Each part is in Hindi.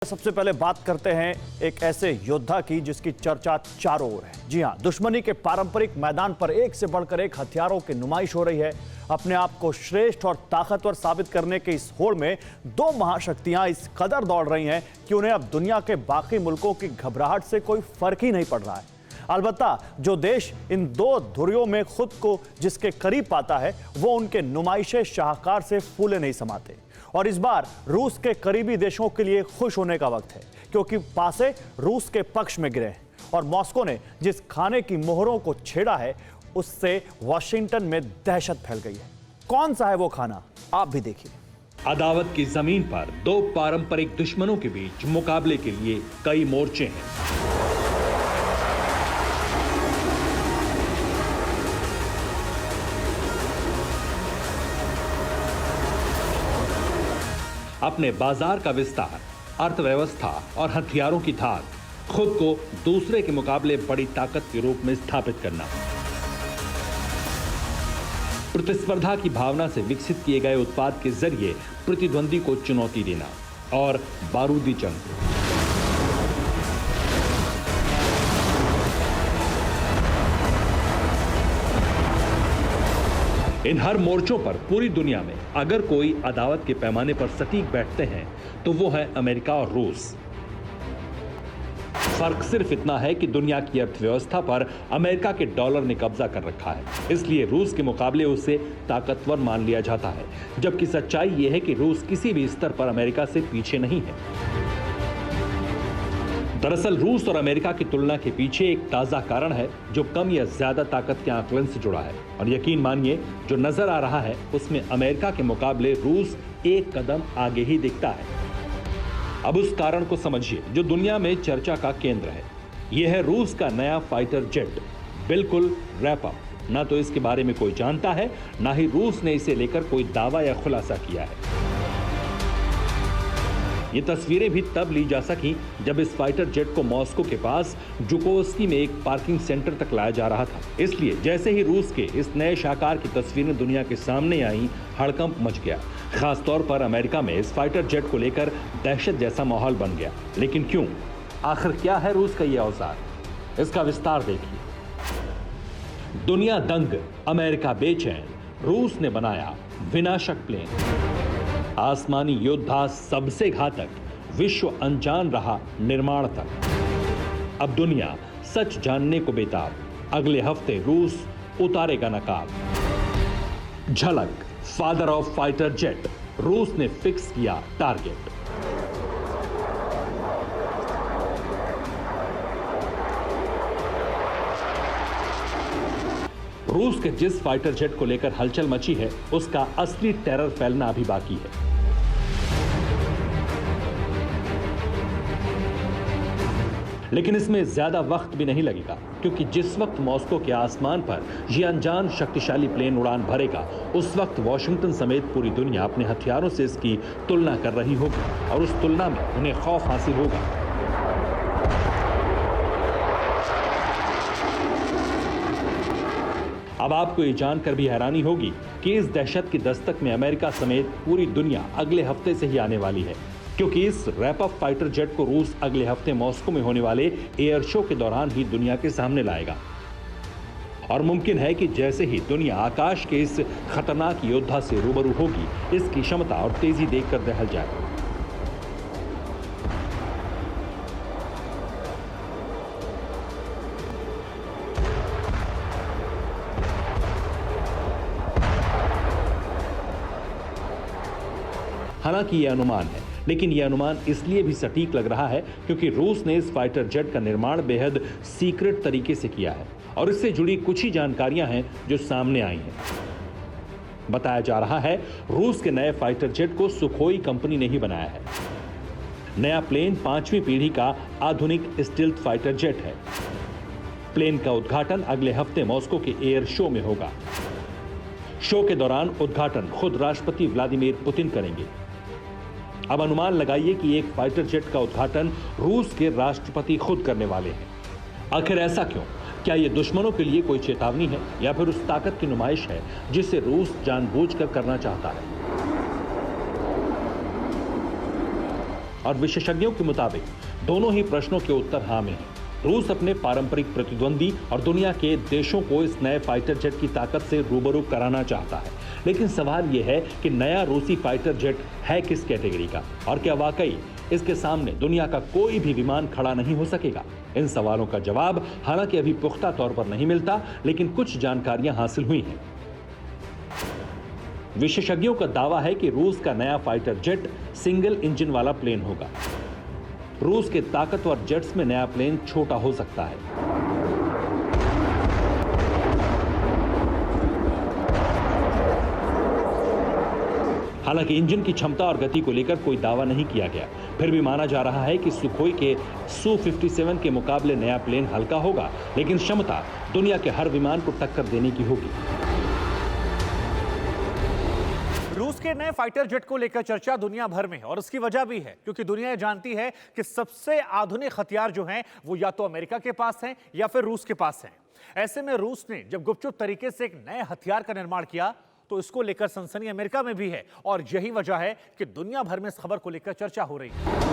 सबसे पहले बात करते हैं एक ऐसे योद्धा की जिसकी चर्चा चारों ओर है। जी हां, दुश्मनी के पारंपरिक मैदान पर एक से बढ़कर एक हथियारों की नुमाइश हो रही है। अपने आप को श्रेष्ठ और ताकतवर साबित करने के इस होड़ में दो महाशक्तियां इस कदर दौड़ रही हैं कि उन्हें अब दुनिया के बाकी मुल्कों की घबराहट से कोई फर्क ही नहीं पड़ रहा है। अलबत्ता जो देश इन दो धुरियों में खुद को जिसके करीब पाता है वो उनके नुमाइशे शाहकार से फूले नहीं समाते। और इस बार रूस के करीबी देशों के लिए खुश होने का वक्त है, क्योंकि पासे रूस के पक्ष में गिरे हैं और मॉस्को ने जिस खाने की मोहरों को छेड़ा है उससे वॉशिंगटन में दहशत फैल गई है। कौन सा है वो खाना, आप भी देखिए। अदावत की जमीन पर दो पारंपरिक दुश्मनों के बीच मुकाबले के लिए कई मोर्चे हैं। अपने बाजार का विस्तार, अर्थव्यवस्था और हथियारों की धाक, खुद को दूसरे के मुकाबले बड़ी ताकत के रूप में स्थापित करना, प्रतिस्पर्धा की भावना से विकसित किए गए उत्पाद के जरिए प्रतिद्वंदी को चुनौती देना और बारूदी जंग। इन हर मोर्चों पर पूरी दुनिया में अगर कोई अदावत के पैमाने पर सटीक बैठते हैं तो वो है अमेरिका और रूस। फर्क सिर्फ इतना है कि दुनिया की अर्थव्यवस्था पर अमेरिका के डॉलर ने कब्जा कर रखा है, इसलिए रूस के मुकाबले उसे ताकतवर मान लिया जाता है, जबकि सच्चाई यह है कि रूस किसी भी स्तर पर अमेरिका से पीछे नहीं है। दरअसल रूस और अमेरिका की तुलना के पीछे एक ताजा कारण है जो कम या ज्यादा ताकत के आकलन से जुड़ा है, और यकीन मानिए जो नजर आ रहा है उसमें अमेरिका के मुकाबले रूस एक कदम आगे ही दिखता है। अब उस कारण को समझिए जो दुनिया में चर्चा का केंद्र है। यह है रूस का नया फाइटर जेट, बिल्कुल रैप अप। ना तो इसके बारे में कोई जानता है, ना ही रूस ने इसे लेकर कोई दावा या खुलासा किया है। ये तस्वीरें भी तब ली जा सकी जब इस फाइटर जेट को मॉस्को के पास जुकोवस्की में एक पार्किंग सेंटर तक लाया जा रहा था। इसलिए जैसे ही रूस के इस नए शाकार की तस्वीरें दुनिया के सामने आई, हड़कंप मच गया। खासतौर पर अमेरिका में इस फाइटर जेट को लेकर दहशत जैसा माहौल बन गया। लेकिन क्यों? आखिर क्या है रूस का यह औजार? इसका विस्तार देखिए। दुनिया दंग, अमेरिका बेचैन, रूस ने बनाया विनाशक प्लेन। आसमानी योद्धा सबसे घातक, विश्व अनजान रहा निर्माण तक। अब दुनिया सच जानने को बेताब, अगले हफ्ते रूस उतारेगा नकाब। झलक, फादर ऑफ फाइटर जेट, रूस ने फिक्स किया टारगेट। रूस के जिस फाइटर जेट को लेकर हलचल मची है उसका असली टेरर फैलना अभी बाकी है। लेकिन इसमें ज्यादा वक्त भी नहीं लगेगा, क्योंकि जिस वक्त मॉस्को के आसमान पर यह अनजान शक्तिशाली प्लेन उड़ान भरेगा उस वक्त वॉशिंगटन समेत पूरी दुनिया अपने हथियारों से इसकी तुलना कर रही होगी और उस तुलना में उन्हें खौफ हासिल होगा। अब आपको ये जानकर भी हैरानी होगी कि इस दहशत की दस्तक में अमेरिका समेत पूरी दुनिया अगले हफ्ते से ही आने वाली है, क्योंकि इस रैप अप फाइटर जेट को रूस अगले हफ्ते मॉस्को में होने वाले एयर शो के दौरान ही दुनिया के सामने लाएगा। और मुमकिन है कि जैसे ही दुनिया आकाश के इस खतरनाक योद्धा से रूबरू होगी, इसकी क्षमता और तेजी देखकर दहल जाए। हालांकि यह अनुमान है, लेकिन यह अनुमान इसलिए भी सटीक लग रहा है क्योंकि रूस ने इस फाइटर जेट का निर्माण बेहद सीक्रेट तरीके से किया है और इससे जुड़ी कुछ ही जानकारियां हैं जो सामने आई हैं। बताया जा रहा है रूस के नए फाइटर जेट को सुखोई कंपनी ने ही बनाया है। नया प्लेन 5वीं पीढ़ी का आधुनिक स्टील्थ फाइटर जेट है। प्लेन का उद्घाटन अगले हफ्ते मॉस्को के एयर शो में होगा। शो के दौरान उद्घाटन खुद राष्ट्रपति व्लादिमीर पुतिन करेंगे। अब अनुमान लगाइए कि एक फाइटर जेट का उद्घाटन रूस के राष्ट्रपति खुद करने वाले हैं। आखिर ऐसा क्यों? क्या यह दुश्मनों के लिए कोई चेतावनी है या फिर उस ताकत की नुमाइश है जिसे रूस जानबूझकर करना चाहता है? और विशेषज्ञों के मुताबिक दोनों ही प्रश्नों के उत्तर हाँ में हैं। रूस अपने पारंपरिक प्रतिद्वंदी और दुनिया के देशों को इस नए फाइटर जेट की ताकत से रूबरू कराना चाहता है, लेकिन सवाल यह है कि नया रूसी फाइटर जेट है किस कैटेगरी का और क्या वाकई इसके सामने दुनिया का कोई भी विमान खड़ा नहीं हो सकेगा। इन सवालों का जवाब हालांकि अभी पुख्ता तौर पर नहीं मिलता, लेकिन कुछ जानकारियां हासिल हुई हैं। विशेषज्ञों का दावा है कि रूस का नया फाइटर जेट सिंगल इंजन वाला प्लेन होगा। रूस के ताकतवर जेट्स में नया प्लेन छोटा हो सकता है। हालांकि इंजन की क्षमता और गति को लेकर कोई दावा नहीं किया गया, फिर भी माना जा रहा है कि सुखोई के Su-57 के मुकाबले नया प्लेन हल्का होगा, लेकिन क्षमता दुनिया के हर विमान को टक्कर देने की होगी। रूस के नए फाइटर जेट को लेकर चर्चा दुनिया भर में है और इसकी वजह भी है क्योंकि दुनिया जानती है कि सबसे आधुनिक हथियार जो हैं वो या तो अमेरिका के पास हैं या फिर रूस के पास हैं। ऐसे में रूस ने जब गुपचुप तरीके से एक नए हथियार का निर्माण किया तो इसको लेकर सनसनी अमेरिका में भी है और यही वजह है कि दुनिया भर में इस खबर को लेकर चर्चा हो रही है।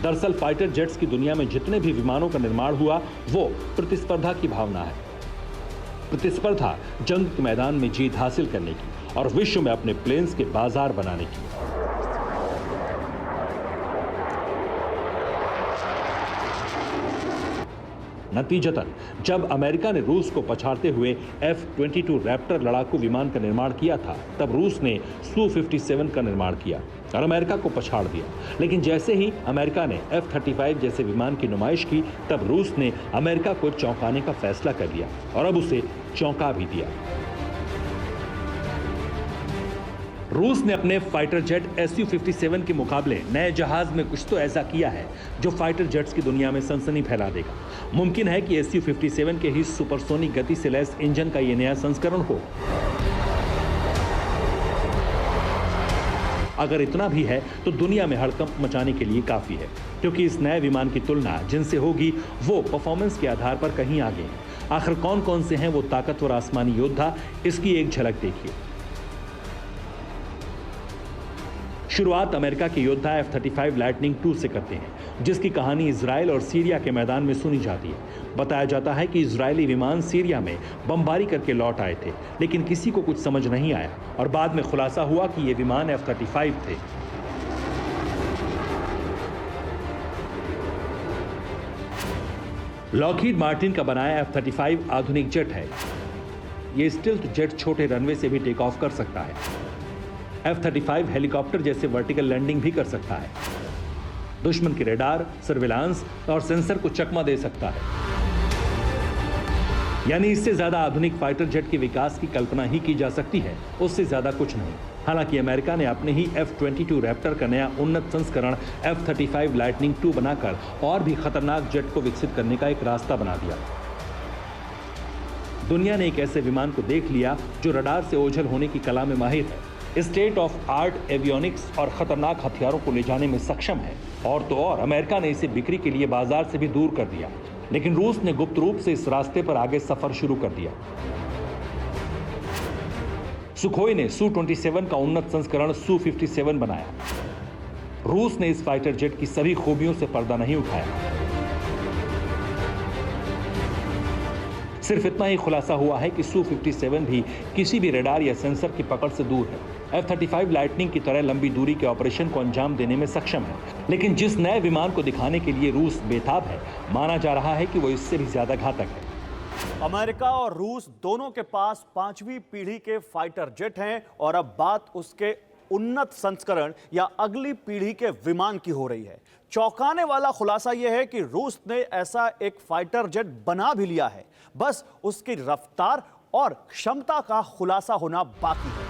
दरअसल फाइटर जेट्स की दुनिया में जितने भी विमानों का निर्माण हुआ वो प्रतिस्पर्धा की भावना है। प्रतिस्पर्धा जंग के मैदान में जीत हासिल करने की और विश्व में अपने प्लेन्स के बाजार बनाने की। नतीजतन जब अमेरिका ने रूस को पछाड़ते हुए F-22 रैप्टर लड़ाकू विमान का निर्माण किया था, तब रूस ने Su-57 का निर्माण किया और अमेरिका को पछाड़ दिया। लेकिन जैसे ही अमेरिका ने F-35 जैसे विमान की नुमाइश की, तब रूस ने अमेरिका को चौंकाने का फैसला कर लिया और अब उसे चौंका भी दिया। रूस ने अपने फाइटर जेट Su-57 के मुकाबले नए जहाज में कुछ तो ऐसा किया है जो फाइटर जेट्स की दुनिया में सनसनी फैला देगा। मुमकिन है कि Su-57 के ही सुपरसोनिक गति से लैस इंजन का यह नया संस्करण हो। अगर इतना भी है तो दुनिया में हड़कंप मचाने के लिए काफी है, क्योंकि इस नए विमान की तुलना जिनसे होगी वो परफॉर्मेंस के आधार पर कहीं आगे हैं। आखिर कौन कौन से हैं वो ताकतवर आसमानी योद्धा, इसकी एक झलक देखिए। शुरुआत अमेरिका के योद्धा F-35 लाइटनिंग II से करते हैं, जिसकी कहानी इजराइल और सीरिया के मैदान में सुनी जाती है। बताया जाता है कि इजरायली विमान सीरिया में बमबारी करके लौट आए थे, लेकिन किसी को कुछ समझ नहीं आया और बाद में खुलासा हुआ कि ये विमान F-35 थे। लॉकहीड मार्टिन का बनाया F-35 आधुनिक जेट है। ये स्टिल्थ जेट छोटे रनवे से भी टेक ऑफ कर सकता है। F-35 हेलीकॉप्टर जैसे वर्टिकल लैंडिंग भी कर सकता है। दुश्मन के रडार, सर्विलांस और सेंसर को चकमा दे सकता है। यानी इससे ज्यादा आधुनिक फाइटर जेट के विकास की कल्पना ही की जा सकती है, उससे ज्यादा कुछ नहीं। हालांकि अमेरिका ने अपने ही F-22 रैप्टर का नया उन्नत संस्करण F-35 लाइटनिंग II बनाकर और भी खतरनाक जेट को विकसित करने का एक रास्ता बना दिया। दुनिया ने एक ऐसे विमान को देख लिया जो रडार से ओझल होने की कला में माहिर है, स्टेट ऑफ आर्ट एवियोनिक्स और खतरनाक हथियारों को ले जाने में सक्षम है। और तो और अमेरिका ने इसे बिक्री के लिए बाजार से भी दूर कर दिया, लेकिन रूस ने गुप्त रूप से इस रास्ते पर आगे सफर शुरू कर दिया। सुखोई ने Su-27 का उन्नत संस्करण Su-57 बनाया। रूस ने इस फाइटर जेट की सभी खूबियों से पर्दा नहीं उठाया। सिर्फ इतना ही खुलासा हुआ है कि Su-57 भी किसी भी रडार या सेंसर की पकड़ से दूर है। F-35 लाइटनिंग की तरह लंबी दूरी के ऑपरेशन को अंजाम देने में सक्षम है, लेकिन जिस नए विमान को दिखाने के लिए रूस बेताब है, माना जा रहा है कि वो इससे भी ज्यादा घातक है। अमेरिका और रूस दोनों के पास 5वीं पीढ़ी के फाइटर जेट हैं और अब बात उसके उन्नत संस्करण या अगली पीढ़ी के विमान की हो रही है। चौंकाने वाला खुलासा यह है कि रूस ने ऐसा एक फाइटर जेट बना भी लिया है, बस उसकी रफ्तार और क्षमता का खुलासा होना बाकी है।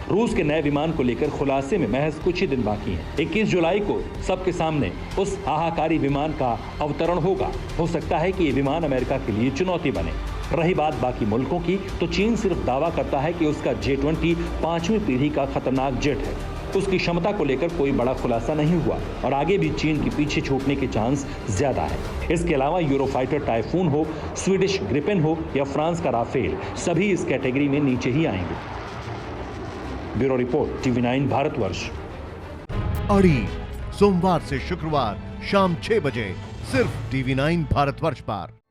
रूस के नए विमान को लेकर खुलासे में महज कुछ ही दिन बाकी हैं। 21 जुलाई को सबके सामने उस हाहाकारी विमान का अवतरण होगा। हो सकता है कि ये विमान अमेरिका के लिए चुनौती बने। रही बात बाकी मुल्कों की, तो चीन सिर्फ दावा करता है कि उसका J-20 5वीं पीढ़ी का खतरनाक जेट है। उसकी क्षमता को लेकर कोई बड़ा खुलासा नहीं हुआ और आगे भी चीन के पीछे छूटने के चांस ज्यादा है। इसके अलावा यूरोफाइटर टाइफून हो, स्वीडिश ग्रिपेन हो या फ्रांस का राफेल, सभी इस कैटेगरी में नीचे ही आएंगे। Bureau report, TV9 Bharatvarsh. अड़ी सोमवार से शुक्रवार शाम 6 बजे सिर्फ TV9 भारतवर्ष पर।